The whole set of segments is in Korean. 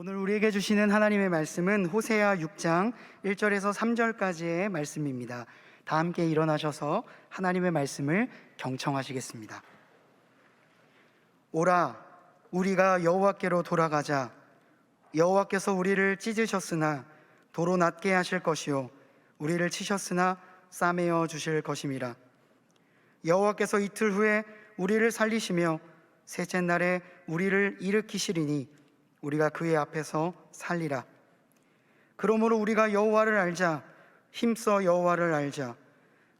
오늘 우리에게 주시는 하나님의 말씀은 호세아 6장 1절에서 3절까지의 말씀입니다. 다 함께 일어나셔서 하나님의 말씀을 경청하시겠습니다. 오라, 우리가 여호와께로 돌아가자. 여호와께서 우리를 찢으셨으나 도로 낮게 하실 것이요 우리를 치셨으나 싸매어 주실 것임이라. 여호와께서 이틀 후에 우리를 살리시며 셋째 날에 우리를 일으키시리니 우리가 그의 앞에서 살리라. 그러므로 우리가 여호와를 알자. 힘써 여호와를 알자.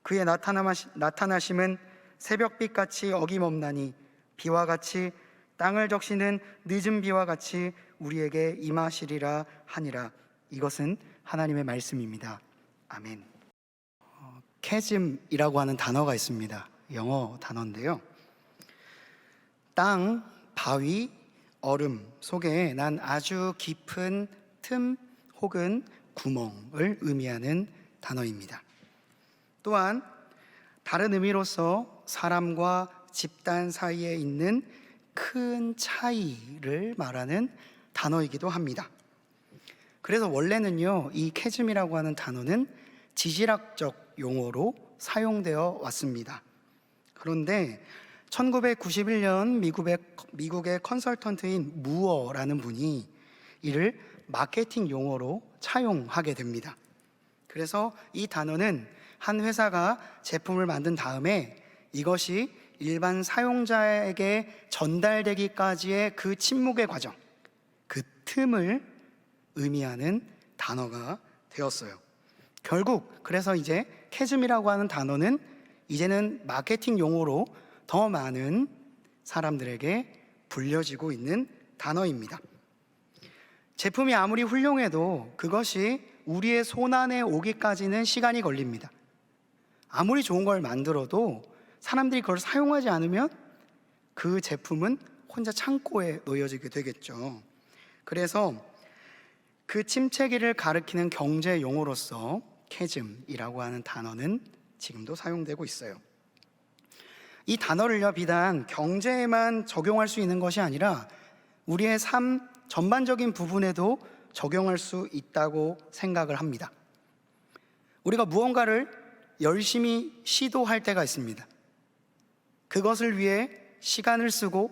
그의 나타나심은 새벽빛같이 어김없나니 비와 같이 땅을 적시는 늦은 비와 같이 우리에게 임하시리라 하니라. 이것은 하나님의 말씀입니다. 아멘. 캐즘이라고 하는 단어가 있습니다. 영어 단어인데요. 땅, 바위, 얼음 속에 난 아주 깊은 틈 혹은 구멍을 의미하는 단어입니다. 또한 다른 의미로서 사람과 집단 사이에 있는 큰 차이를 말하는 단어이기도 합니다. 그래서 원래는요, 이 캐즘이라고 하는 단어는 지질학적 용어로 사용되어 왔습니다. 그런데 1991년 미국의 컨설턴트인 무어라는 분이 이를 마케팅 용어로 차용하게 됩니다. 그래서 이 단어는 한 회사가 제품을 만든 다음에 이것이 일반 사용자에게 전달되기까지의 그 침묵의 과정, 그 틈을 의미하는 단어가 되었어요. 결국 그래서 이제 캐즘이라고 하는 단어는 이제는 마케팅 용어로 더 많은 사람들에게 불려지고 있는 단어입니다. 제품이 아무리 훌륭해도 그것이 우리의 손안에 오기까지는 시간이 걸립니다. 아무리 좋은 걸 만들어도 사람들이 그걸 사용하지 않으면 그 제품은 혼자 창고에 놓여지게 되겠죠. 그래서 그 침체기를 가리키는 경제 용어로서 캐즘이라고 하는 단어는 지금도 사용되고 있어요. 이 단어를요, 비단 경제에만 적용할 수 있는 것이 아니라 우리의 삶 전반적인 부분에도 적용할 수 있다고 생각을 합니다. 우리가 무언가를 열심히 시도할 때가 있습니다. 그것을 위해 시간을 쓰고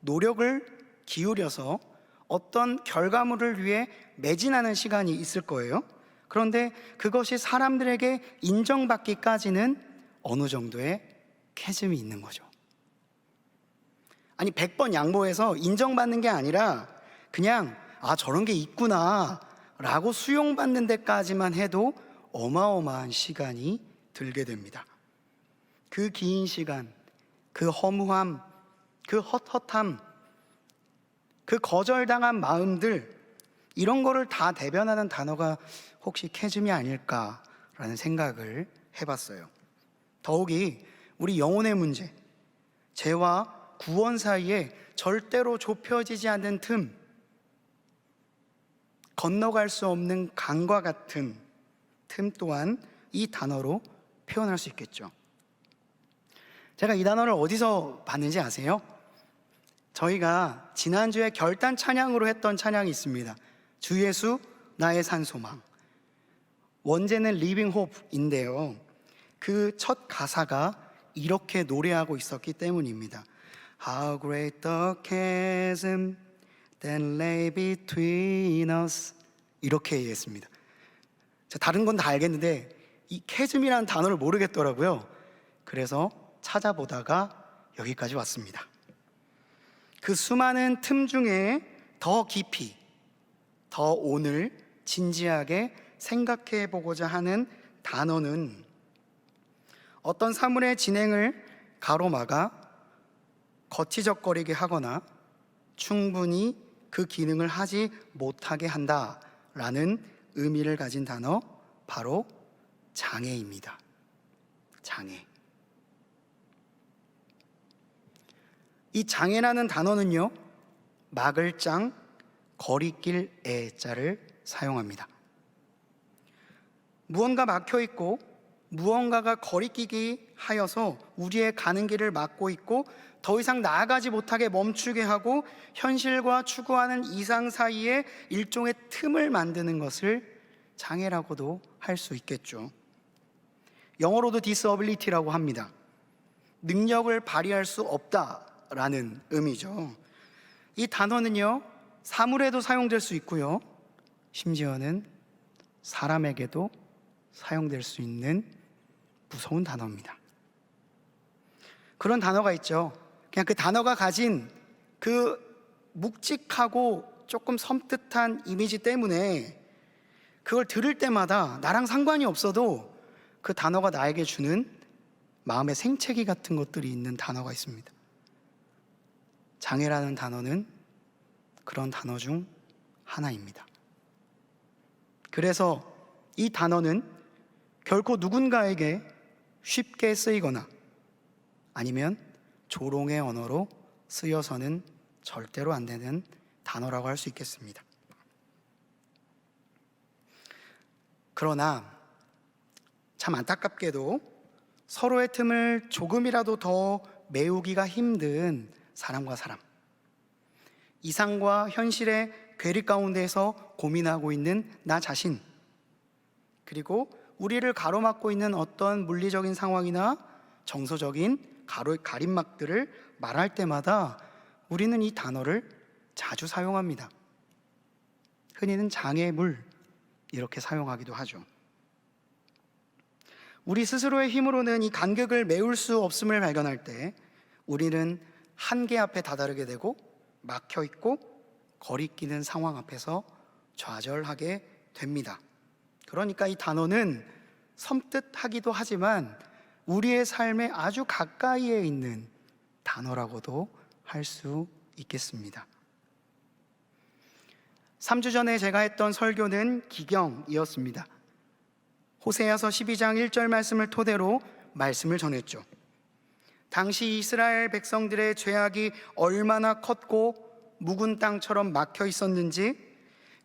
노력을 기울여서 어떤 결과물을 위해 매진하는 시간이 있을 거예요. 그런데 그것이 사람들에게 인정받기까지는 어느 정도의 캐즘이 있는 거죠. 아니 100번 양보해서 인정받는 게 아니라 그냥 저런 게 있구나 라고 수용받는 데까지만 해도 어마어마한 시간이 들게 됩니다. 그 긴 시간, 그 허무함, 그 헛헛함, 그 거절당한 마음들, 이런 거를 다 대변하는 단어가 혹시 캐즘이 아닐까라는 생각을 해봤어요. 더욱이 우리 영혼의 문제, 죄와 구원 사이에 절대로 좁혀지지 않는 틈, 건너갈 수 없는 강과 같은 틈 또한 이 단어로 표현할 수 있겠죠. 제가 이 단어를 어디서 봤는지 아세요? 저희가 지난주에 결단 찬양으로 했던 찬양이 있습니다. 주 예수 나의 산소망. 원제는 리빙 홉인데요, 그 첫 가사가 이렇게 노래하고 있었기 때문입니다. How great the chasm that lay between us. 이렇게 얘기했습니다. 다른 건 다 알겠는데 이 캐즘이라는 단어를 모르겠더라고요. 그래서 찾아보다가 여기까지 왔습니다. 그 수많은 틈 중에 더 깊이, 더 오늘 진지하게 생각해 보고자 하는 단어는 어떤 사물의 진행을 가로막아 거치적거리게 하거나 충분히 그 기능을 하지 못하게 한다라는 의미를 가진 단어, 바로 장애입니다. 장애. 이 장애라는 단어는요, 막을 장, 거리낄 애자를 사용합니다. 무언가 막혀 있고 무언가가 거리끼기 하여서 우리의 가는 길을 막고 있고 더 이상 나아가지 못하게 멈추게 하고 현실과 추구하는 이상 사이에 일종의 틈을 만드는 것을 장애라고도 할 수 있겠죠. 영어로도 disability라고 합니다. 능력을 발휘할 수 없다라는 의미죠. 이 단어는요, 사물에도 사용될 수 있고요, 심지어는 사람에게도 사용될 수 있는 무서운 단어입니다. 그런 단어가 있죠. 그냥 그 단어가 가진 그 묵직하고 조금 섬뜩한 이미지 때문에 그걸 들을 때마다 나랑 상관이 없어도 그 단어가 나에게 주는 마음의 생채기 같은 것들이 있는 단어가 있습니다. 장애라는 단어는 그런 단어 중 하나입니다. 그래서 이 단어는 결코 누군가에게 쉽게 쓰이거나 아니면 조롱의 언어로 쓰여서는 절대로 안 되는 단어라고 할 수 있겠습니다. 그러나 참 안타깝게도 서로의 틈을 조금이라도 더 메우기가 힘든 사람과 사람, 이상과 현실의 괴리 가운데에서 고민하고 있는 나 자신, 그리고 우리를 가로막고 있는 어떤 물리적인 상황이나 정서적인 가림막들을 말할 때마다 우리는 이 단어를 자주 사용합니다. 흔히는 장애물 이렇게 사용하기도 하죠. 우리 스스로의 힘으로는 이 간격을 메울 수 없음을 발견할 때 우리는 한계 앞에 다다르게 되고 막혀 있고 거리끼는 상황 앞에서 좌절하게 됩니다. 그러니까 이 단어는 섬뜩하기도 하지만 우리의 삶에 아주 가까이에 있는 단어라고도 할 수 있겠습니다. 3주 전에 제가 했던 설교는 기경이었습니다. 호세아서 12장 1절 말씀을 토대로 말씀을 전했죠. 당시 이스라엘 백성들의 죄악이 얼마나 컸고 묵은 땅처럼 막혀 있었는지,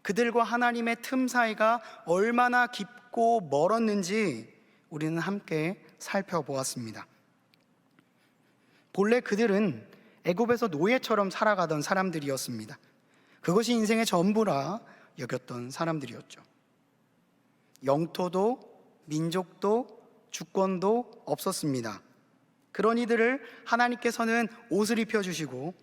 그들과 하나님의 틈 사이가 얼마나 깊고 멀었는지 우리는 함께 살펴보았습니다. 본래 그들은 애굽에서 노예처럼 살아가던 사람들이었습니다. 그것이 인생의 전부라 여겼던 사람들이었죠. 영토도 민족도 주권도 없었습니다. 그런 이들을 하나님께서는 옷을 입혀주시고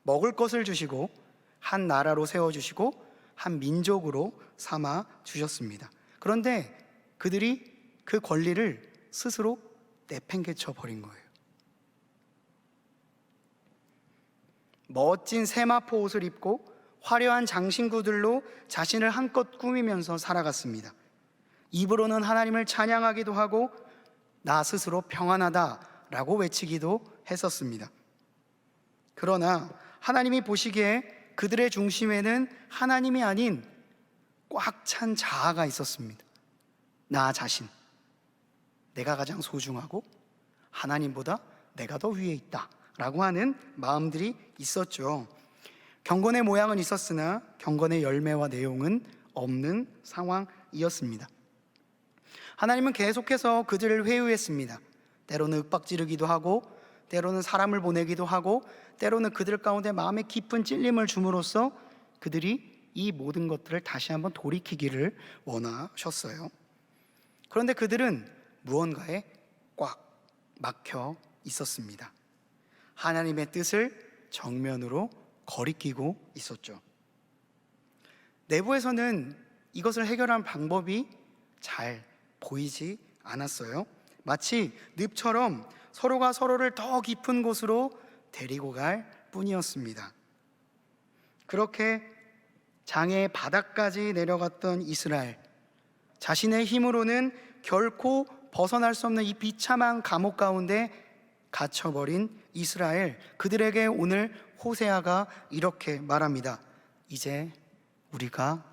먹을 것을 주시고 한 나라로 세워주시고 한 민족으로 삼아 주셨습니다. 그런데 그들이 그 권리를 스스로 내팽개쳐 버린 거예요. 멋진 세마포 옷을 입고 화려한 장신구들로 자신을 한껏 꾸미면서 살아갔습니다. 입으로는 하나님을 찬양하기도 하고 나 스스로 평안하다라고 외치기도 했었습니다. 그러나 하나님이 보시기에 그들의 중심에는 하나님이 아닌 꽉 찬 자아가 있었습니다. 나 자신, 내가 가장 소중하고 하나님보다 내가 더 위에 있다 라고 하는 마음들이 있었죠. 경건의 모양은 있었으나 경건의 열매와 내용은 없는 상황이었습니다. 하나님은 계속해서 그들을 회유했습니다. 때로는 윽박지르기도 하고 때로는 사람을 보내기도 하고 때로는 그들 가운데 마음의 깊은 찔림을 줌으로써 그들이 이 모든 것들을 다시 한번 돌이키기를 원하셨어요. 그런데 그들은 무언가에 꽉 막혀 있었습니다. 하나님의 뜻을 정면으로 거리끼고 있었죠. 내부에서는 이것을 해결한 방법이 잘 보이지 않았어요. 마치 늪처럼 서로가 서로를 더 깊은 곳으로 데리고 갈 뿐이었습니다. 그렇게 장애의 바닥까지 내려갔던 이스라엘, 자신의 힘으로는 결코 벗어날 수 없는 이 비참한 감옥 가운데 갇혀버린 이스라엘, 그들에게 오늘 호세아가 이렇게 말합니다. 이제 우리가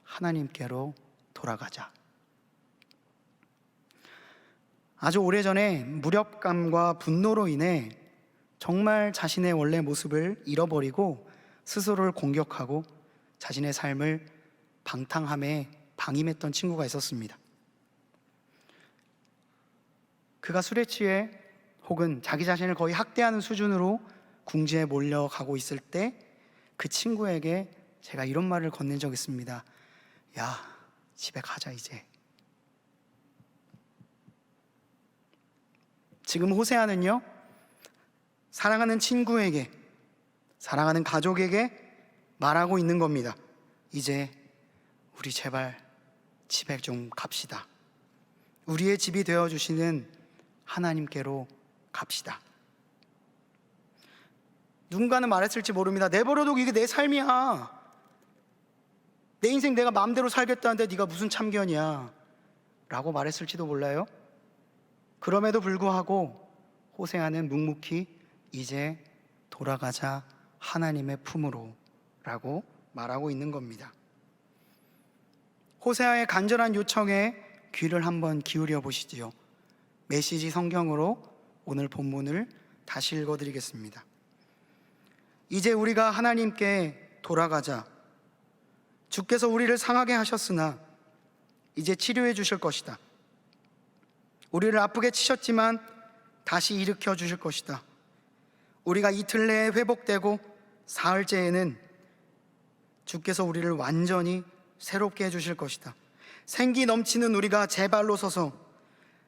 하나님께로 돌아가자. 아주 오래전에 무력감과 분노로 인해 정말 자신의 원래 모습을 잃어버리고 스스로를 공격하고 자신의 삶을 방탕함에 방임했던 친구가 있었습니다. 그가 술에 취해 혹은 자기 자신을 거의 학대하는 수준으로 궁지에 몰려가고 있을 때 그 친구에게 제가 이런 말을 건넨 적이 있습니다. 야, 집에 가자 이제. 지금 호세아는요, 사랑하는 친구에게, 사랑하는 가족에게 말하고 있는 겁니다. 이제 우리 제발 집에 좀 갑시다. 우리의 집이 되어주시는 하나님께로 갑시다. 누군가는 말했을지 모릅니다. 내버려두고 이게 내 삶이야. 내 인생 내가 마음대로 살겠다는데 네가 무슨 참견이야 라고 말했을지도 몰라요. 그럼에도 불구하고 호세아는 묵묵히 이제 돌아가자 하나님의 품으로 라고 말하고 있는 겁니다. 호세아의 간절한 요청에 귀를 한번 기울여 보시지요. 메시지 성경으로 오늘 본문을 다시 읽어드리겠습니다. 이제 우리가 하나님께 돌아가자. 주께서 우리를 상하게 하셨으나 이제 치료해 주실 것이다. 우리를 아프게 치셨지만 다시 일으켜 주실 것이다. 우리가 이틀 내에 회복되고 사흘째에는 주께서 우리를 완전히 새롭게 해주실 것이다. 생기 넘치는 우리가 제 발로 서서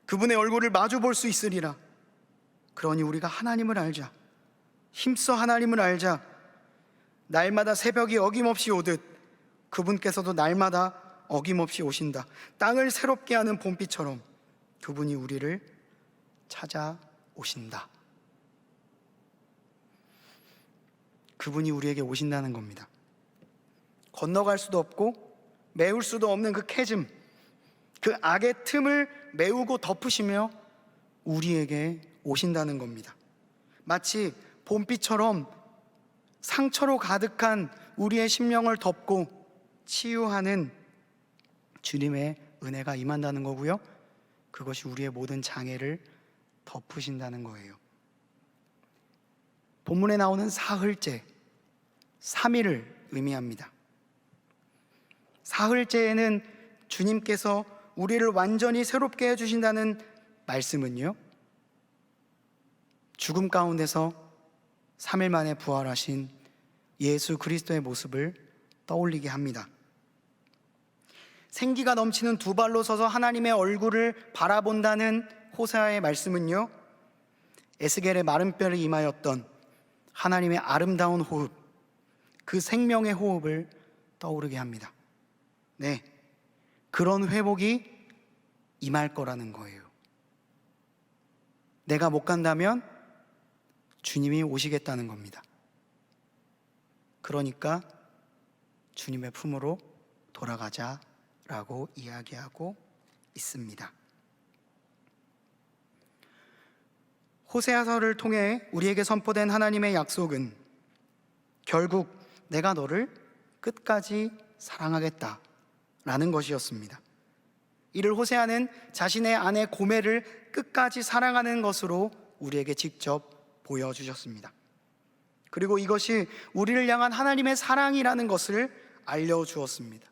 그분의 얼굴을 마주 볼 수 있으리라. 그러니 우리가 하나님을 알자. 힘써 하나님을 알자. 날마다 새벽이 어김없이 오듯 그분께서도 날마다 어김없이 오신다. 땅을 새롭게 하는 봄비처럼 그분이 우리를 찾아오신다. 그분이 우리에게 오신다는 겁니다. 건너갈 수도 없고 메울 수도 없는 그 캐즘, 그 악의 틈을 메우고 덮으시며 우리에게 오신다는 겁니다. 마치 봄비처럼 상처로 가득한 우리의 심령을 덮고 치유하는 주님의 은혜가 임한다는 거고요, 그것이 우리의 모든 장애를 덮으신다는 거예요. 본문에 나오는 사흘째, 3일을 의미합니다. 사흘째에는 주님께서 우리를 완전히 새롭게 해주신다는 말씀은요, 죽음 가운데서 3일 만에 부활하신 예수 그리스도의 모습을 떠올리게 합니다. 생기가 넘치는 두 발로 서서 하나님의 얼굴을 바라본다는 호세아의 말씀은요, 에스겔의 마른 뼈를 임하였던 하나님의 아름다운 호흡, 그 생명의 호흡을 떠오르게 합니다. 네, 그런 회복이 임할 거라는 거예요. 내가 못 간다면 주님이 오시겠다는 겁니다. 그러니까 주님의 품으로 돌아가자라고 이야기하고 있습니다. 호세아서를 통해 우리에게 선포된 하나님의 약속은 결국 내가 너를 끝까지 사랑하겠다라는 것이었습니다. 이를 호세아는 자신의 아내 고멜을 끝까지 사랑하는 것으로 우리에게 직접 보여주셨습니다. 그리고 이것이 우리를 향한 하나님의 사랑이라는 것을 알려주었습니다.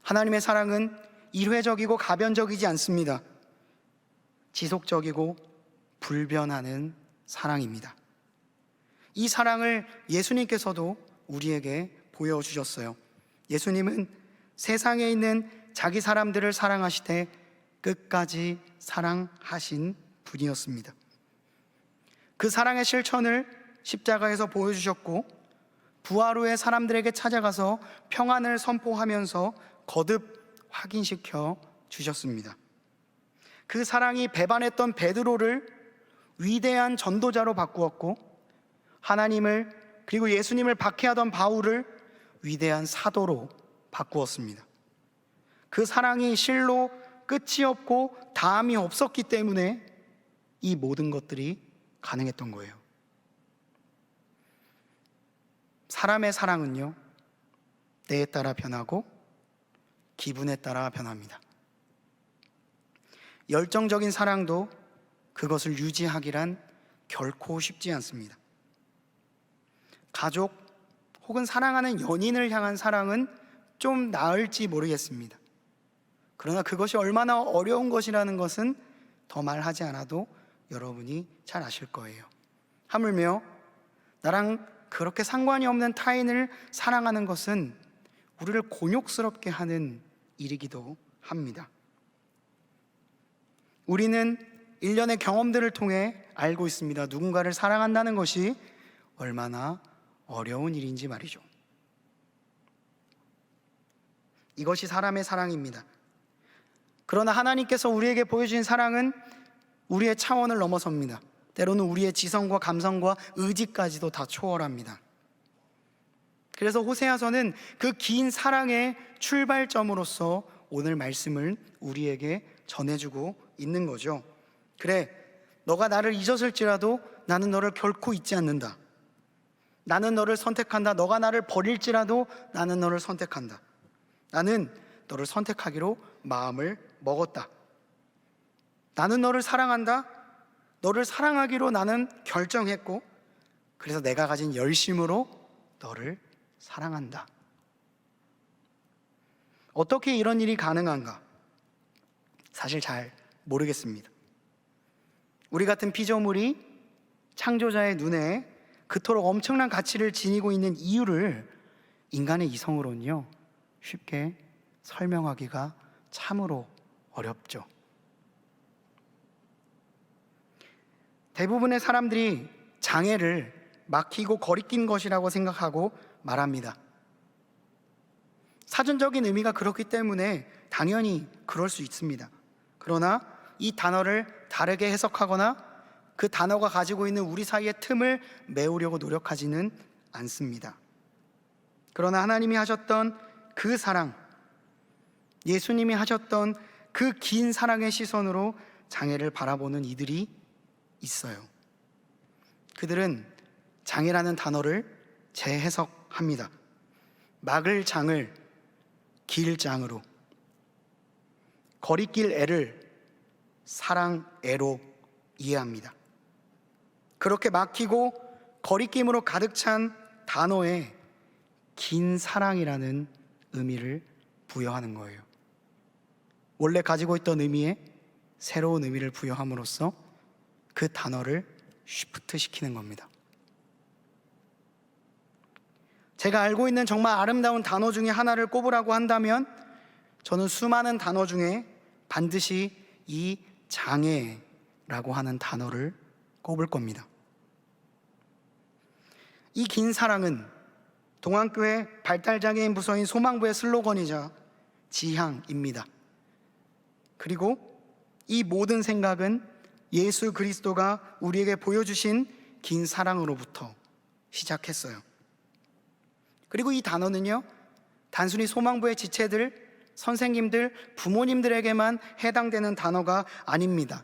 하나님의 사랑은 일회적이고 가변적이지 않습니다. 지속적이고 불변하는 사랑입니다. 이 사랑을 예수님께서도 우리에게 보여주셨어요. 예수님은 세상에 있는 자기 사람들을 사랑하시되 끝까지 사랑하신 분이었습니다. 그 사랑의 실천을 십자가에서 보여주셨고, 부활 후에 사람들에게 찾아가서 평안을 선포하면서 거듭 확인시켜 주셨습니다. 그 사랑이 배반했던 베드로를 위대한 전도자로 바꾸었고, 하나님을 그리고 예수님을 박해하던 바울을 위대한 사도로 바꾸었습니다. 그 사랑이 실로 끝이 없고 다함이 없었기 때문에 이 모든 것들이 가능했던 거예요. 사람의 사랑은요, 때에 따라 변하고 기분에 따라 변합니다. 열정적인 사랑도 그것을 유지하기란 결코 쉽지 않습니다. 가족 혹은 사랑하는 연인을 향한 사랑은 좀 나을지 모르겠습니다. 그러나 그것이 얼마나 어려운 것이라는 것은 더 말하지 않아도 여러분이 잘 아실 거예요. 하물며 나랑 그렇게 상관이 없는 타인을 사랑하는 것은 우리를 곤욕스럽게 하는 일이기도 합니다. 우리는 일련의 경험들을 통해 알고 있습니다. 누군가를 사랑한다는 것이 얼마나 어려운 일인지 말이죠. 이것이 사람의 사랑입니다. 그러나 하나님께서 우리에게 보여주신 사랑은 우리의 차원을 넘어섭니다. 때로는 우리의 지성과 감성과 의지까지도 다 초월합니다. 그래서 호세아서는 그 긴 사랑의 출발점으로서 오늘 말씀을 우리에게 전해주고 있는 거죠. 그래, 너가 나를 잊었을지라도 나는 너를 결코 잊지 않는다. 나는 너를 선택한다. 너가 나를 버릴지라도 나는 너를 선택한다. 나는 너를 선택하기로 마음을 먹었다. 나는 너를 사랑한다. 너를 사랑하기로 나는 결정했고, 그래서 내가 가진 열심으로 너를 사랑한다. 어떻게 이런 일이 가능한가? 사실 잘 모르겠습니다. 우리 같은 피조물이 창조자의 눈에 그토록 엄청난 가치를 지니고 있는 이유를 인간의 이성으로는요, 쉽게 설명하기가 참으로 어렵죠. 대부분의 사람들이 장애를 막히고 거리낀 것이라고 생각하고 말합니다. 사전적인 의미가 그렇기 때문에 당연히 그럴 수 있습니다. 그러나 이 단어를 다르게 해석하거나 그 단어가 가지고 있는 우리 사이의 틈을 메우려고 노력하지는 않습니다. 그러나 하나님이 하셨던 그 사랑, 예수님이 하셨던 그 긴 사랑의 시선으로 장애를 바라보는 이들이 있어요. 그들은 장애라는 단어를 재해석합니다. 막을 장을 길 장으로, 거리낄 애를 사랑 애로 이해합니다. 그렇게 막히고 거리낌으로 가득 찬 단어에 긴 사랑이라는 의미를 부여하는 거예요. 원래 가지고 있던 의미에 새로운 의미를 부여함으로써 그 단어를 쉬프트 시키는 겁니다. 제가 알고 있는 정말 아름다운 단어 중에 하나를 꼽으라고 한다면 저는 수많은 단어 중에 반드시 이 장애라고 하는 단어를 꼽을 겁니다. 이 긴 사랑은 동안교회 발달장애인 부서인 소망부의 슬로건이자 지향입니다. 그리고 이 모든 생각은 예수 그리스도가 우리에게 보여주신 긴 사랑으로부터 시작했어요. 그리고 이 단어는요, 단순히 소망부의 지체들, 선생님들, 부모님들에게만 해당되는 단어가 아닙니다.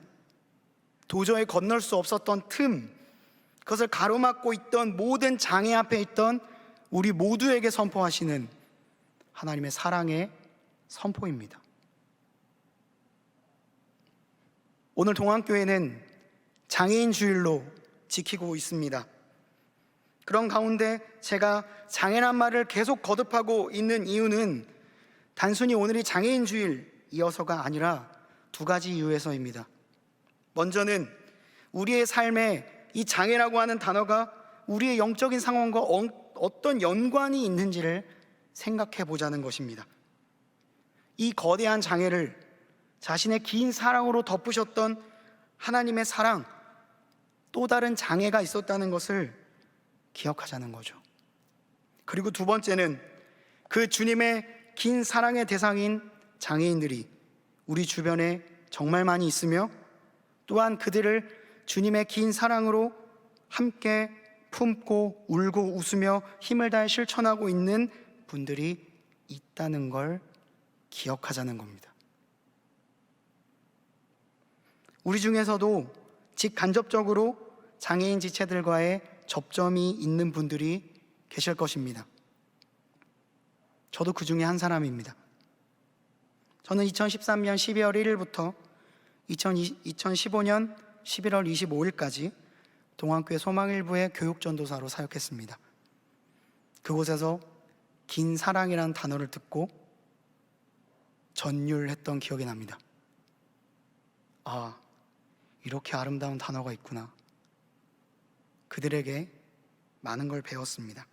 도저히 건널 수 없었던 틈, 그것을 가로막고 있던 모든 장애 앞에 있던 우리 모두에게 선포하시는 하나님의 사랑의 선포입니다. 오늘 동안교회는 장애인 주일로 지키고 있습니다. 그런 가운데 제가 장애란 말을 계속 거듭하고 있는 이유는 단순히 오늘이 장애인 주일이어서가 아니라 두 가지 이유에서입니다. 먼저는 우리의 삶에 이 장애라고 하는 단어가 우리의 영적인 상황과 어떤 연관이 있는지를 생각해 보자는 것입니다. 이 거대한 장애를 자신의 긴 사랑으로 덮으셨던 하나님의 사랑, 또 다른 장애가 있었다는 것을 기억하자는 거죠. 그리고 두 번째는 그 주님의 긴 사랑의 대상인 장애인들이 우리 주변에 정말 많이 있으며, 또한 그들을 주님의 긴 사랑으로 함께 품고 울고 웃으며 힘을 다해 실천하고 있는 분들이 있다는 걸 기억하자는 겁니다. 우리 중에서도 직간접적으로 장애인 지체들과의 접점이 있는 분들이 계실 것입니다. 저도 그 중에 한 사람입니다. 저는 2013년 12월 1일부터 2015년 11월 25일까지 동안교회 소망일부의 교육전도사로 사역했습니다. 그곳에서 긴 사랑이라는 단어를 듣고 전율했던 기억이 납니다. 아, 이렇게 아름다운 단어가 있구나. 그들에게 많은 걸 배웠습니다.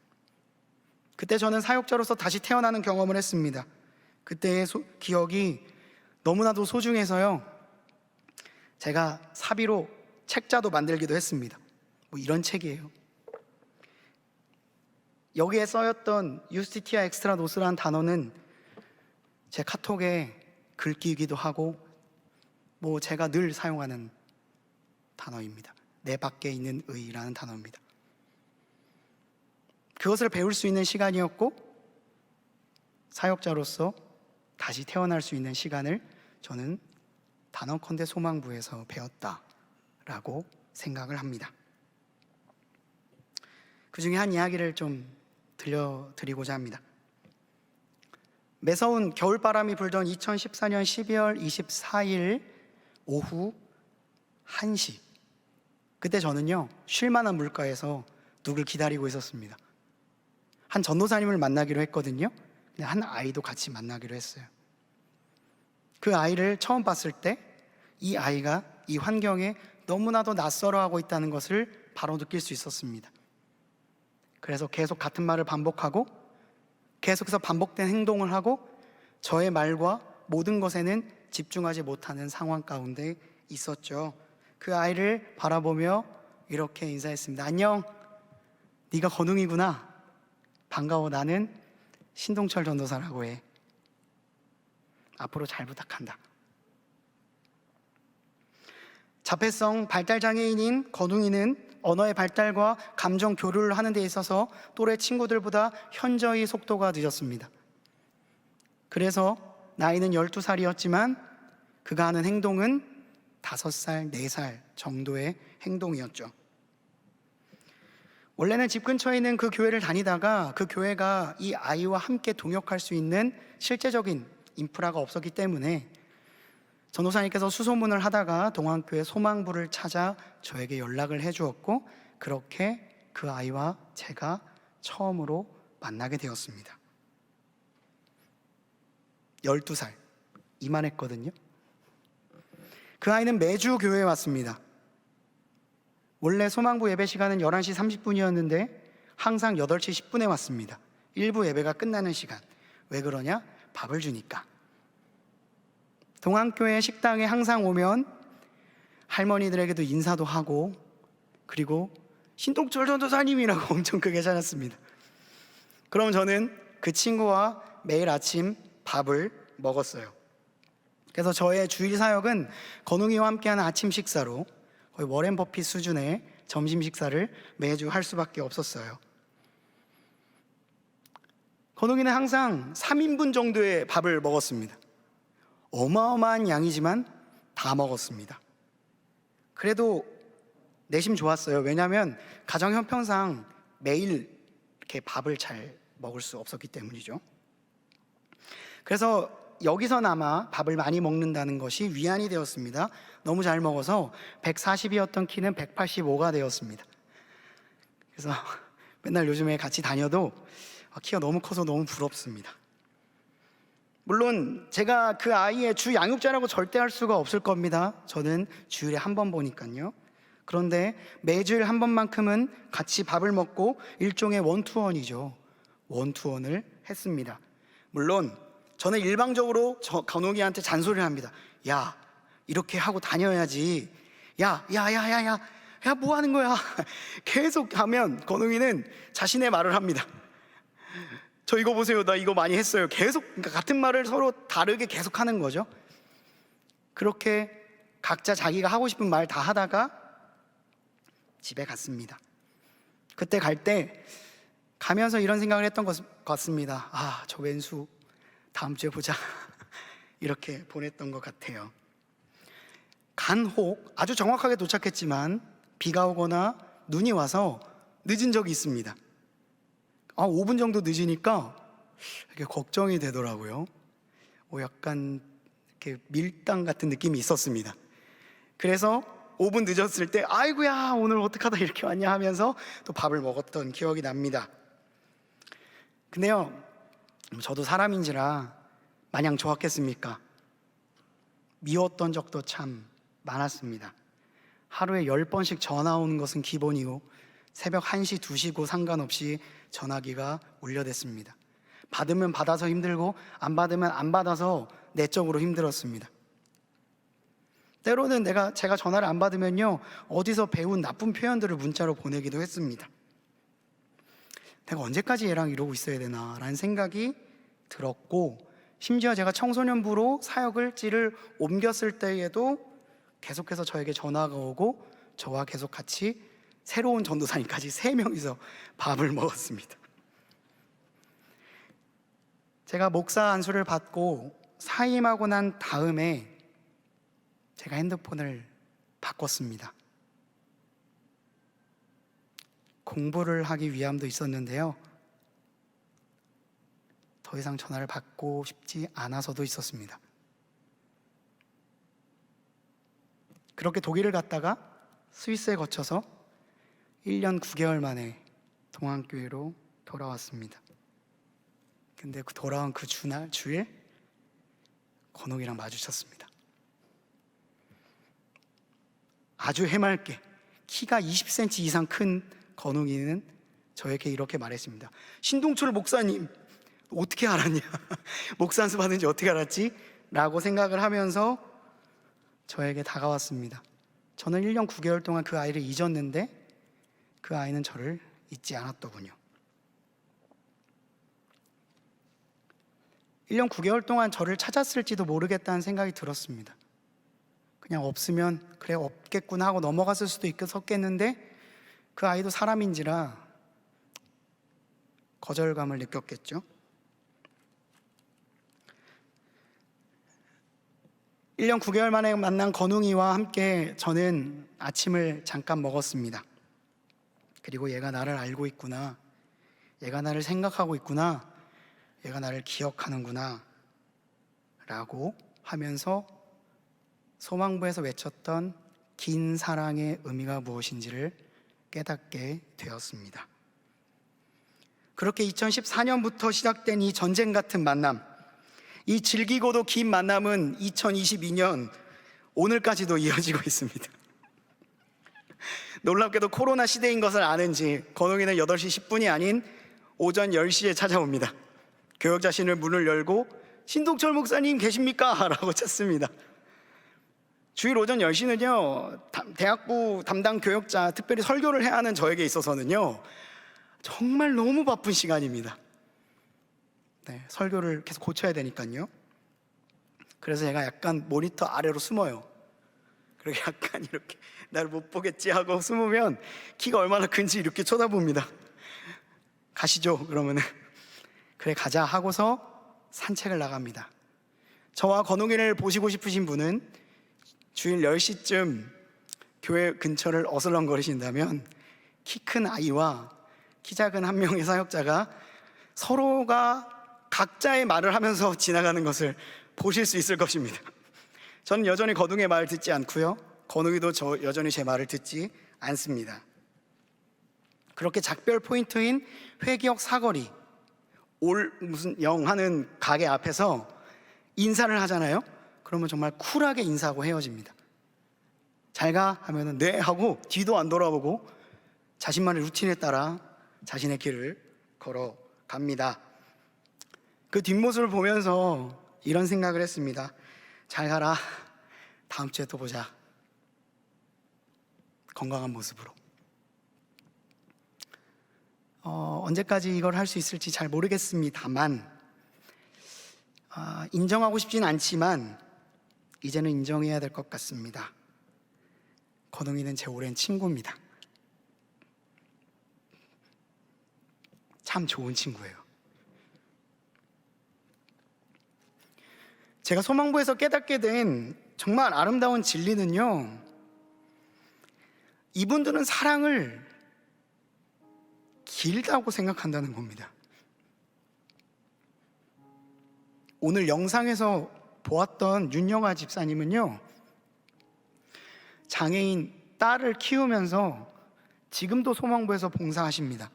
그때 저는 사역자로서 다시 태어나는 경험을 했습니다. 그때의 기억이 너무나도 소중해서요, 제가 사비로 책자도 만들기도 했습니다. 뭐 이런 책이에요. 여기에 써였던 유스티티아 엑스트라 노스라는 단어는 제 카톡에 글귀이기도 하고 뭐 제가 늘 사용하는 단어입니다. 내 밖에 있는 의라는 단어입니다. 그것을 배울 수 있는 시간이었고, 사역자로서 다시 태어날 수 있는 시간을 저는 단언컨대 소망부에서 배웠다라고 생각을 합니다. 그 중에 한 이야기를 좀 들려드리고자 합니다. 매서운 겨울바람이 불던 2014년 12월 24일 오후 1시, 그때 저는요, 쉴만한 물가에서 누굴 기다리고 있었습니다. 한 전도사님을 만나기로 했거든요. 근데 한 아이도 같이 만나기로 했어요. 그 아이를 처음 봤을 때 이 아이가 이 환경에 너무나도 낯설어하고 있다는 것을 바로 느낄 수 있었습니다. 그래서 계속 같은 말을 반복하고 계속해서 반복된 행동을 하고 저의 말과 모든 것에는 집중하지 못하는 상황 가운데 있었죠. 그 아이를 바라보며 이렇게 인사했습니다. 안녕, 네가 건웅이구나. 반가워, 나는 신동철 전도사라고 해. 앞으로 잘 부탁한다. 자폐성 발달장애인인 건웅이는 언어의 발달과 감정 교류를 하는 데 있어서 또래 친구들보다 현저히 속도가 늦었습니다. 그래서 나이는 12살이었지만 그가 하는 행동은 5살, 4살 정도의 행동이었죠. 원래는 집 근처에 있는 그 교회를 다니다가 그 교회가 이 아이와 함께 동역할 수 있는 실제적인 인프라가 없었기 때문에 전도사님께서 수소문을 하다가 동안교회 소망부를 찾아 저에게 연락을 해주었고, 그렇게 그 아이와 제가 처음으로 만나게 되었습니다. 12살, 이만했거든요. 그 아이는 매주 교회에 왔습니다. 원래 소망부 예배 시간은 11시 30분이었는데 항상 8시 10분에 왔습니다. 일부 예배가 끝나는 시간. 왜 그러냐? 밥을 주니까. 동안교회 식당에 항상 오면 할머니들에게도 인사도 하고, 그리고 신동철 전도사님이라고 엄청 크게 찾았습니다. 그럼 저는 그 친구와 매일 아침 밥을 먹었어요. 그래서 저의 주일 사역은 건웅이와 함께하는 아침 식사로 거의 워렌 버핏 수준의 점심 식사를 매주 할 수밖에 없었어요. 건웅이는 항상 3인분 정도의 밥을 먹었습니다. 어마어마한 양이지만 다 먹었습니다. 그래도 내심 좋았어요. 왜냐하면 가정 형편상 매일 이렇게 밥을 잘 먹을 수 없었기 때문이죠. 그래서 여기서나마 밥을 많이 먹는다는 것이 위안이 되었습니다. 너무 잘 먹어서 140이었던 키는 185가 되었습니다. 그래서 맨날 요즘에 같이 다녀도 키가 너무 커서 너무 부럽습니다. 물론 제가 그 아이의 주 양육자라고 절대 할 수가 없을 겁니다. 저는 주일에 한 번 보니까요. 그런데 매주일 한 번만큼은 같이 밥을 먹고 일종의 원투원이죠. 원투원을 했습니다. 물론 저는 일방적으로 건웅이한테 잔소리를 합니다. 야, 이렇게 하고 다녀야지. 야, 뭐 하는 거야? 계속 하면 건웅이는 자신의 말을 합니다. 저 이거 보세요, 나 이거 많이 했어요. 계속, 그러니까 같은 말을 서로 다르게 계속 하는 거죠. 그렇게 각자 자기가 하고 싶은 말 다 하다가 집에 갔습니다. 그때 갈 때 가면서 이런 생각을 했던 것 같습니다. 아, 저 왼수 다음 주에 보자. 이렇게 보냈던 것 같아요. 간혹 아주 정확하게 도착했지만 비가 오거나 눈이 와서 늦은 적이 있습니다. 5분 정도 늦으니까 이렇게 걱정이 되더라고요. 약간 이렇게 밀당 같은 느낌이 있었습니다. 그래서 5분 늦었을 때 아이고야 오늘 어떡하다 이렇게 왔냐 하면서 또 밥을 먹었던 기억이 납니다. 근데요, 저도 사람인지라 마냥 좋았겠습니까? 미웠던 적도 참 많았습니다. 하루에 10번씩 전화 오는 것은 기본이고 새벽 1시, 2시고 상관없이 전화기가 울려댔습니다. 받으면 받아서 힘들고 안 받으면 안 받아서 내적으로 힘들었습니다. 때로는 제가 전화를 안 받으면요, 어디서 배운 나쁜 표현들을 문자로 보내기도 했습니다. 내가 언제까지 얘랑 이러고 있어야 되나 라는 생각이 들었고, 심지어 제가 청소년부로 사역을지를 옮겼을 때에도 계속해서 저에게 전화가 오고 저와 계속 같이 새로운 전도사님까지 3명이서 밥을 먹었습니다. 제가 목사 안수를 받고 사임하고 난 다음에 제가 핸드폰을 바꿨습니다. 공부를 하기 위함도 있었는데요, 더 이상 전화를 받고 싶지 않아서도 있었습니다. 그렇게 독일을 갔다가 스위스에 거쳐서 1년 9개월 만에 동안교회로 돌아왔습니다. 근데 돌아온 그 주일 건욱이랑 마주쳤습니다. 아주 해맑게 키가 20cm 이상 큰 건욱이는 저에게 이렇게 말했습니다. 신동철 목사님, 어떻게 알았냐? 목사 안수 받은지 어떻게 알았지? 라고 생각을 하면서 저에게 다가왔습니다. 저는 1년 9개월 동안 그 아이를 잊었는데 그 아이는 저를 잊지 않았더군요. 1년 9개월 동안 저를 찾았을지도 모르겠다는 생각이 들었습니다. 그냥 없으면 그래 없겠구나 하고 넘어갔을 수도 있었겠는데 그 아이도 사람인지라 거절감을 느꼈겠죠. 1년 9개월 만에 만난 건웅이와 함께 저는 아침을 잠깐 먹었습니다. 그리고 얘가 나를 알고 있구나, 얘가 나를 생각하고 있구나, 얘가 나를 기억하는구나 라고 하면서 소망부에서 외쳤던 긴 사랑의 의미가 무엇인지를 깨닫게 되었습니다. 그렇게 2014년부터 시작된 이 전쟁 같은 만남, 이 질기고도 긴 만남은 2022년 오늘까지도 이어지고 있습니다. 놀랍게도 코로나 시대인 것을 아는지 건웅이는 8시 10분이 아닌 오전 10시에 찾아옵니다. 교역자실을 문을 열고 신동철 목사님 계십니까? 라고 찾습니다. 주일 오전 10시는요 대학부 담당 교역자, 특별히 설교를 해야 하는 저에게 있어서는요 정말 너무 바쁜 시간입니다. 설교를 계속 고쳐야 되니까요. 그래서 제가 약간 모니터 아래로 숨어요. 그리고 약간 이렇게 나를 못 보겠지 하고 숨으면 키가 얼마나 큰지 이렇게 쳐다봅니다. 가시죠 그러면은. 그래 가자 하고서 산책을 나갑니다. 저와 건웅이를 보시고 싶으신 분은 주일 10시쯤 교회 근처를 어슬렁거리신다면 키 큰 아이와 키 작은 한 명의 사역자가 서로가 각자의 말을 하면서 지나가는 것을 보실 수 있을 것입니다. 저는 여전히 건웅의 말을 듣지 않고요, 건웅이도 여전히 제 말을 듣지 않습니다. 그렇게 작별 포인트인 회기역 사거리 무슨 영 하는 가게 앞에서 인사를 하잖아요. 그러면 정말 쿨하게 인사하고 헤어집니다. 잘 가 하면은 네 하고 뒤도 안 돌아보고 자신만의 루틴에 따라 자신의 길을 걸어갑니다. 그 뒷모습을 보면서 이런 생각을 했습니다. 잘 가라, 다음 주에 또 보자. 건강한 모습으로. 언제까지 이걸 할 수 있을지 잘 모르겠습니다만 인정하고 싶진 않지만 이제는 인정해야 될 것 같습니다. 건웅이는 제 오랜 친구입니다. 참 좋은 친구예요. 제가 소망부에서 깨닫게 된 정말 아름다운 진리는요, 이분들은 사랑을 길다고 생각한다는 겁니다. 오늘 영상에서 보았던 윤영아 집사님은요, 장애인 딸을 키우면서 지금도 소망부에서 봉사하십니다.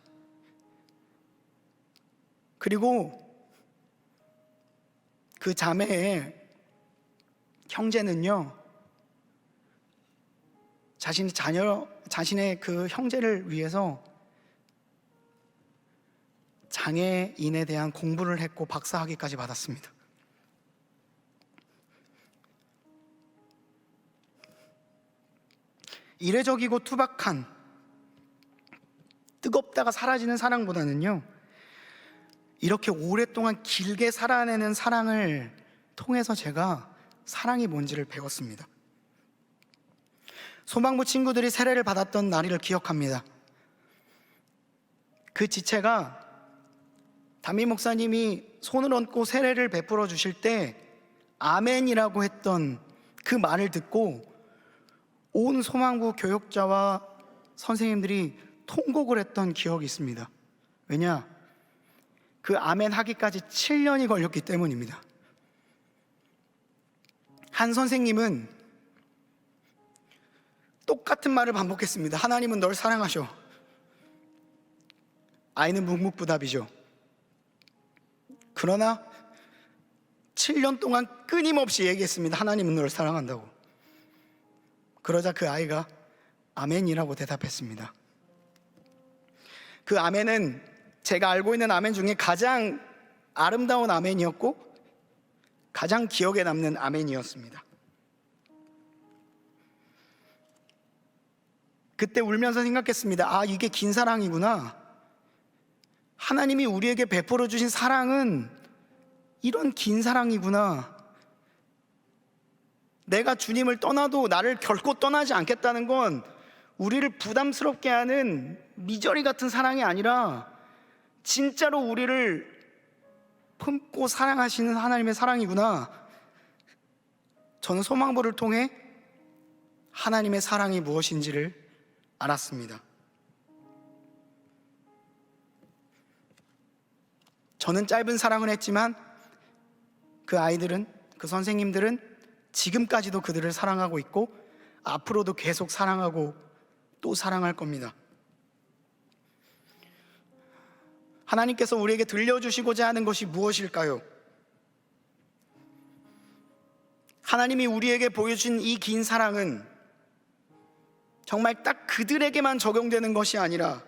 그리고 그 자매의 형제는요 자신의 그 형제를 위해서 장애인에 대한 공부를 했고 박사학위까지 받았습니다. 이례적이고 투박한, 뜨겁다가 사라지는 사랑보다는요, 이렇게 오랫동안 길게 살아내는 사랑을 통해서 제가 사랑이 뭔지를 배웠습니다. 소망부 친구들이 세례를 받았던 날을 기억합니다. 그 지체가 담임 목사님이 손을 얹고 세례를 베풀어 주실 때 아멘이라고 했던 그 말을 듣고 온 소망부 교역자와 선생님들이 통곡을 했던 기억이 있습니다. 왜냐? 그 아멘 하기까지 7년이 걸렸기 때문입니다. 한 선생님은 똑같은 말을 반복했습니다. 하나님은 널 사랑하셔. 아이는 묵묵부답이죠. 그러나 7년 동안 끊임없이 얘기했습니다. 하나님은 널 사랑한다고. 그러자 그 아이가 아멘이라고 대답했습니다. 그 아멘은 제가 알고 있는 아멘 중에 가장 아름다운 아멘이었고 가장 기억에 남는 아멘이었습니다. 그때 울면서 생각했습니다. 아, 이게 긴 사랑이구나. 하나님이 우리에게 베풀어 주신 사랑은 이런 긴 사랑이구나. 내가 주님을 떠나도 나를 결코 떠나지 않겠다는 건 우리를 부담스럽게 하는 미저리 같은 사랑이 아니라 진짜로 우리를 품고 사랑하시는 하나님의 사랑이구나. 저는 소망부를 통해 하나님의 사랑이 무엇인지를 알았습니다. 저는 짧은 사랑을 했지만 그 아이들은, 그 선생님들은 지금까지도 그들을 사랑하고 있고 앞으로도 계속 사랑하고 또 사랑할 겁니다. 하나님께서 우리에게 들려주시고자 하는 것이 무엇일까요? 하나님이 우리에게 보여준 이 긴 사랑은 정말 딱 그들에게만 적용되는 것이 아니라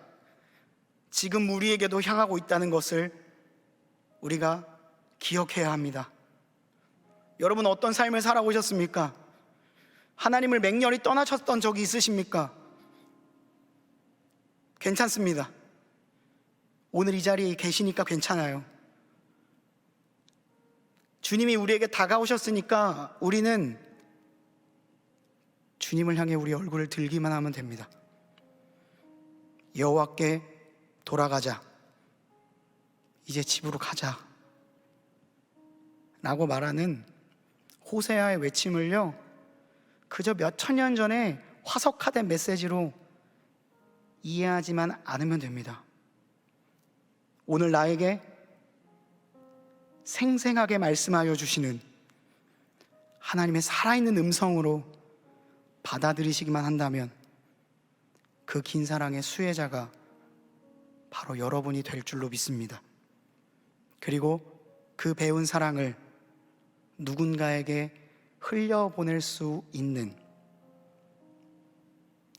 지금 우리에게도 향하고 있다는 것을 우리가 기억해야 합니다. 여러분, 어떤 삶을 살아오셨습니까? 하나님을 맹렬히 떠나셨던 적이 있으십니까? 괜찮습니다. 오늘 이 자리에 계시니까 괜찮아요. 주님이 우리에게 다가오셨으니까 우리는 주님을 향해 우리 얼굴을 들기만 하면 됩니다. 여호와께 돌아가자, 이제 집으로 가자 라고 말하는 호세아의 외침을요, 그저 몇 천년 전에 화석화된 메시지로 이해하지만 않으면 됩니다. 오늘 나에게 생생하게 말씀하여 주시는 하나님의 살아있는 음성으로 받아들이시기만 한다면 그 긴 사랑의 수혜자가 바로 여러분이 될 줄로 믿습니다. 그리고 그 배운 사랑을 누군가에게 흘려보낼 수 있는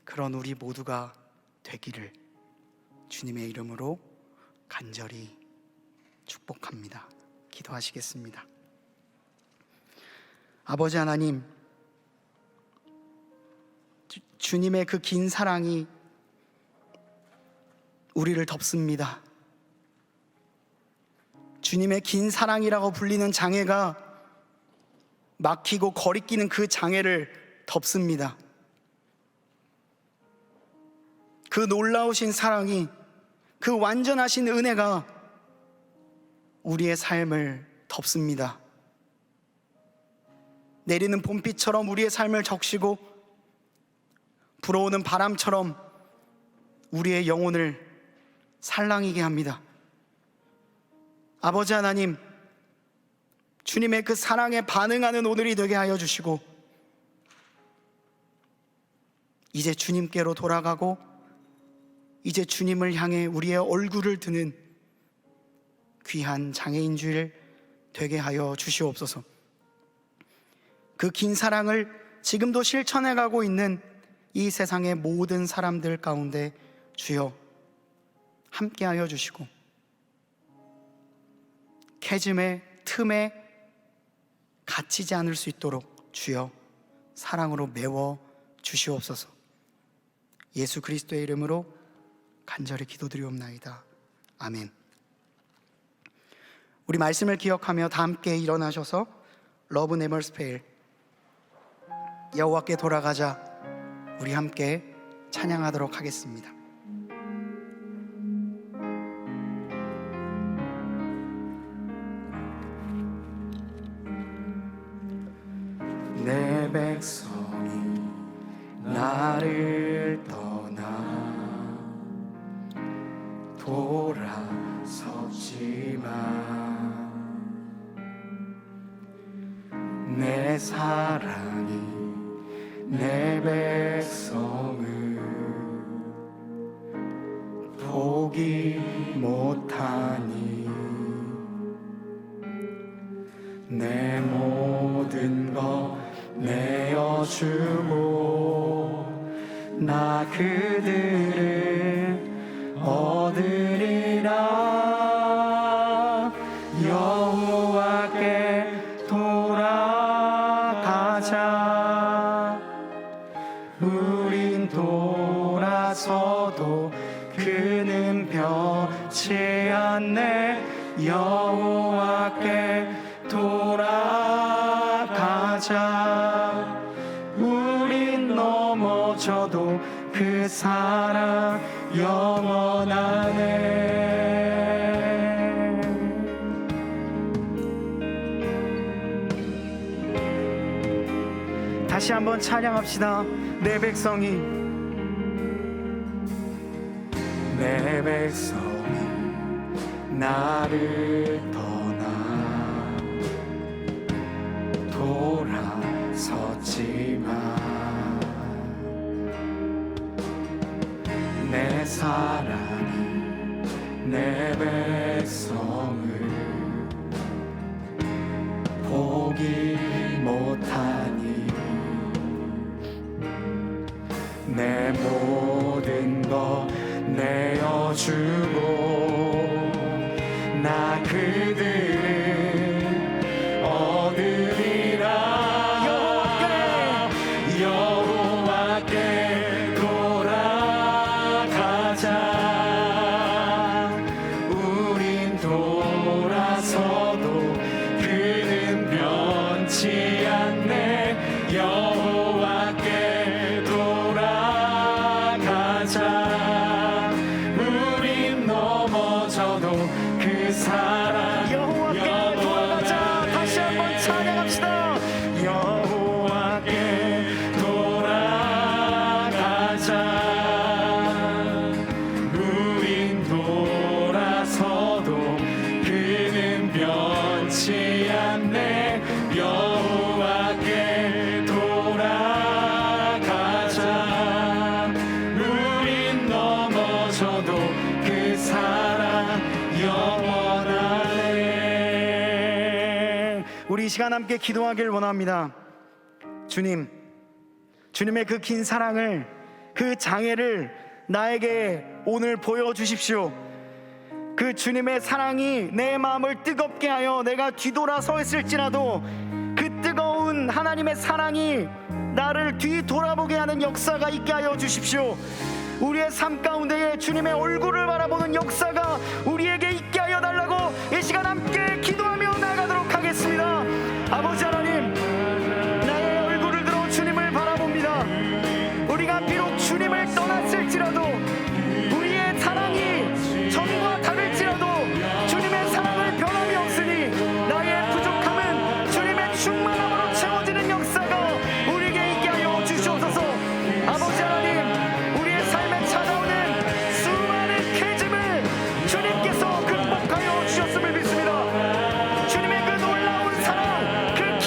그런 우리 모두가 되기를 주님의 이름으로 간절히 축복합니다. 기도하시겠습니다. 아버지 하나님, 주님의 그 긴 사랑이 우리를 덮습니다. 주님의 긴 사랑이라고 불리는 장애가 막히고 거리끼는 그 장애를 덮습니다. 그 놀라우신 사랑이, 그 완전하신 은혜가 우리의 삶을 덮습니다. 내리는 봄비처럼 우리의 삶을 적시고 불어오는 바람처럼 우리의 영혼을 살랑이게 합니다. 아버지 하나님, 주님의 그 사랑에 반응하는 오늘이 되게 하여 주시고 이제 주님께로 돌아가고 이제 주님을 향해 우리의 얼굴을 드는 귀한 장애인 주일 되게 하여 주시옵소서. 그 긴 사랑을 지금도 실천해 가고 있는 이 세상의 모든 사람들 가운데 주여 함께하여 주시고 캐즘의 틈에 갇히지 않을 수 있도록 주여 사랑으로 메워 주시옵소서. 예수 그리스도의 이름으로 간절히 기도드리옵나이다. 아멘. 우리 말씀을 기억하며 다 함께 일어나셔서 러브 네버 페일, 여호와께 돌아가자, 우리 함께 찬양하도록 하겠습니다. 내 백성이 나를 떠나 돌아섰지만 내 사랑이 내 백성을 포기 못하니 내 모든 것 내어주고 나 그들을 얻으리라. 여호와께 돌아가자. 우린 돌아서도 그는 변치 않네. 여호와께 돌아가자. 우린 넘어져도 그 사랑 영원하네. 다시 한번 찬양합시다. 내 백성이 나를 떠나 돌아섰지만 내 사랑이 내 백성을 포기 못하니 내 모든 것 내어주고 나 그들을 얻으리라. 여호와께 돌아가자. 우린 돌아서도 그는 변치 않네. 여호와께 돌아가자. 우린 넘어져도 그 사랑 여호와께 돌아가자. 다시 한번 찬양합시다. 여호와께 돌아가자. 우린 돌아서도 그는 변치 않네. 여호와께 돌아가자. 우린 넘어져도 그 사랑 영원하네. 우리 이 시간 함께 기도하길 원합니다. 주님의 그 긴 사랑을, 그 장애를 나에게 오늘 보여주십시오. 그 주님의 사랑이 내 마음을 뜨겁게 하여 내가 뒤돌아서 있을지라도 그 뜨거운 하나님의 사랑이 나를 뒤돌아보게 하는 역사가 있게 하여 주십시오. 우리의 삶 가운데에 주님의 얼굴을 바라보는 역사가 우리에게 있게 하여 달라고 이 시간 함께 기도하며 나가도록 하겠습니다. 아버지 하나님, 나의 얼굴을 들어 주님을 바라봅니다. 우리가 비록 주님을 떠났을지라도 우리의 사랑이 전과 다를지라도 주님의 사랑을 변함이 없으니 나의 부족함은 주님의 충만함으로 채워지는 역사가 우리에게 있게 하여 주시옵소서. 아버지 하나님, 우리의 삶에 찾아오는 수많은 캐즘을 주님께서 극복하여 주셨음을 믿습니다. 주님의 그 놀라운 사랑, 그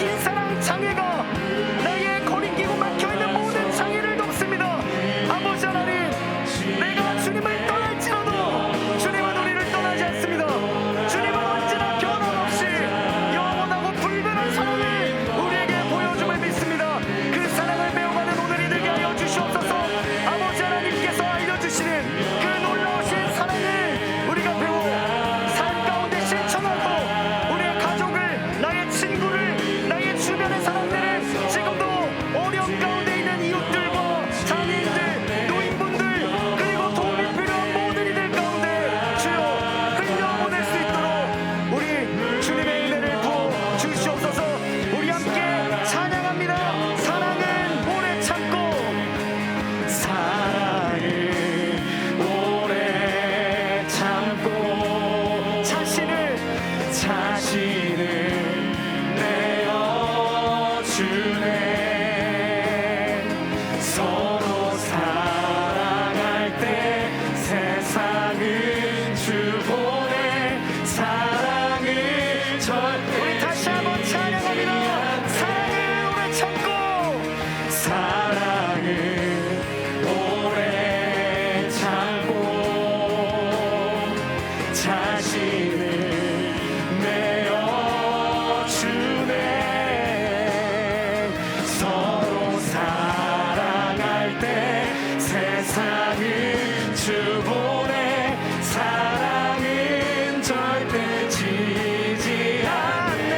사랑은 주보내 사랑은 절대 지지 않네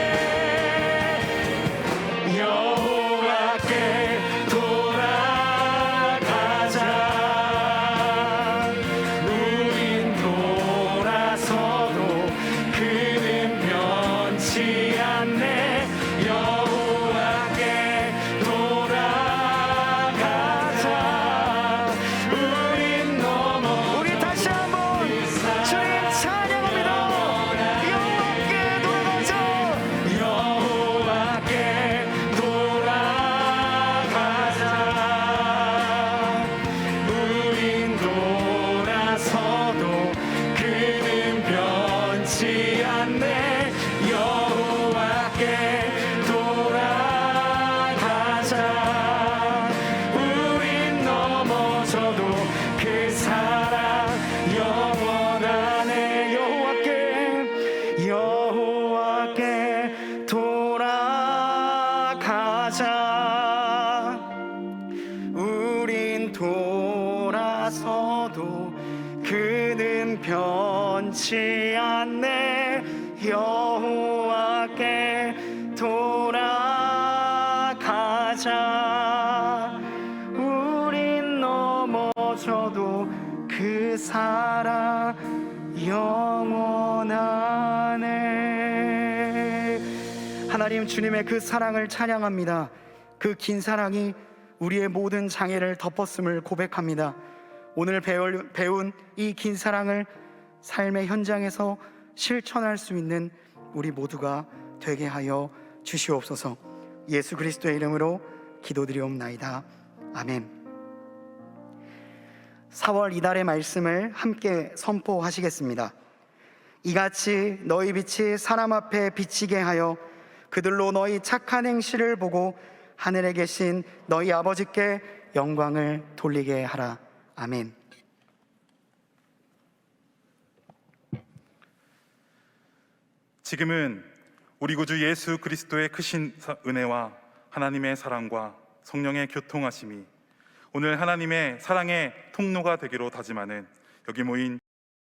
여호와께 돌아가자 우린 돌아서도 그는 변치 않네 여호와께 돌아가자 우린 넘어 우리 다시 한번 주님 찬양합니다. 여호와께 돌아가자. 여호와께 돌아가자 우린 돌아서도 그는 변치 않네 여호와께 돌아가자 우린 넘어져도 그 사랑 영원하네 여호와께 돌아가자 우린 돌아서도 그는 변치 않네 여호와께 돌아가자 우린 넘어져도 그 사랑 영원하네. 하나님, 주님의 그 사랑을 찬양합니다. 그 긴 사랑이 우리의 모든 장애를 덮었음을 고백합니다. 오늘 배운 이 긴 사랑을 삶의 현장에서 실천할 수 있는 우리 모두가 되게 하여 주시옵소서. 예수 그리스도의 이름으로 기도드리옵나이다. 아멘. 4월 이달의 말씀을 함께 선포하시겠습니다. 이같이 너희 빛이 사람 앞에 비치게 하여 그들로 너희 착한 행실을 보고 하늘에 계신 너희 아버지께 영광을 돌리게 하라. 아멘. 지금은 우리 구주 예수 그리스도의 크신 은혜와 하나님의 사랑과 성령의 교통하심이 오늘 하나님의 사랑의 통로가 되기로 다짐하는 여기 모인